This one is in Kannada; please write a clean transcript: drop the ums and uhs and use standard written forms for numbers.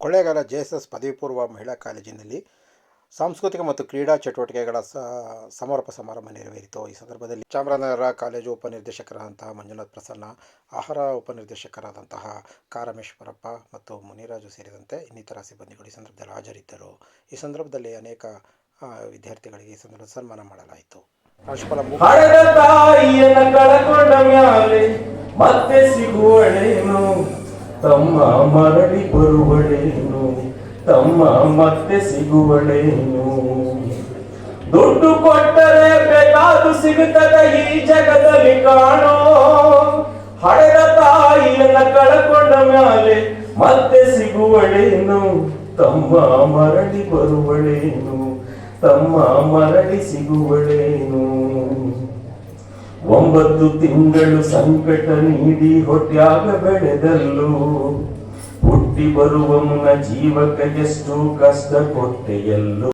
ಕೊಳ್ಳೇಗಾಲ ಜೆಎಸ್ಎಸ್ ಪದವಿ ಪೂರ್ವ ಮಹಿಳಾ ಕಾಲೇಜಿನಲ್ಲಿ ಸಾಂಸ್ಕೃತಿಕ ಮತ್ತು ಕ್ರೀಡಾ ಚಟುವಟಿಕೆಗಳ ಸಮಾರೋಪ ಸಮಾರಂಭ ನೆರವೇರಿತು. ಈ ಸಂದರ್ಭದಲ್ಲಿ ಚಾಮರಾಜನಗರ ಕಾಲೇಜು ಉಪನಿರ್ದೇಶಕರಾದಂತಹ ಮಂಜುನಾಥ್ ಪ್ರಸನ್ನ, ಆಹಾರ ಉಪನಿರ್ದೇಶಕರಾದಂತಹ ಕಾರಮೇಶ್ವರಪ್ಪ ಮತ್ತು ಮುನಿರಾಜು ಸೇರಿದಂತೆ ಇನ್ನಿತರ ಸಿಬ್ಬಂದಿಗಳು ಈ ಸಂದರ್ಭದಲ್ಲಿ ಹಾಜರಿದ್ದರು. ಈ ಸಂದರ್ಭದಲ್ಲಿ ಅನೇಕ ವಿದ್ಯಾರ್ಥಿಗಳಿಗೆ ಈ ಸಂದರ್ಭದಲ್ಲಿ ಸನ್ಮಾನ ಮಾಡಲಾಯಿತು. ಪ್ರಾಂಶುಪಾಲ ಮತ್ತೆ ಸಿಗುವಳೇನು ತಮ್ಮ ಮರಳಿ ಬರುವಳೇನು, ತಮ್ಮ ಮತ್ತೆ ಸಿಗುವಳೇನು, ದುಡ್ಡು ಕೊಟ್ಟರೆ ಬೇಕಾದು ಸಿಗುತ್ತದೆ ಈ ಜಗದಲ್ಲಿ ಕಾಣೋ, ಹಳೆದ ತಾಯಿಯನ್ನ ಕಳಕೊಂಡ ಮ್ಯಾಲೆ ಮತ್ತೆ ಸಿಗುವಳೇನು, ತಮ್ಮ ಮರಳಿ ಬರುವಳೇನು, ತಮ್ಮ ಮರಳಿ ಸಿಗುವಳೇನು. 9 ತಿಂಗಳು ಸಂಕಟ ನೀಡಿ ಹೊಟ್ಯಾಗ ಬೆಳೆದಲ್ಲೂ, ಹುಟ್ಟಿ ಬರುವ ಮುನ್ನ ಜೀವಕ್ಕೆ ಎಷ್ಟು ಕಷ್ಟ ಕೊಟ್ಟೆಯಲ್ಲೂ.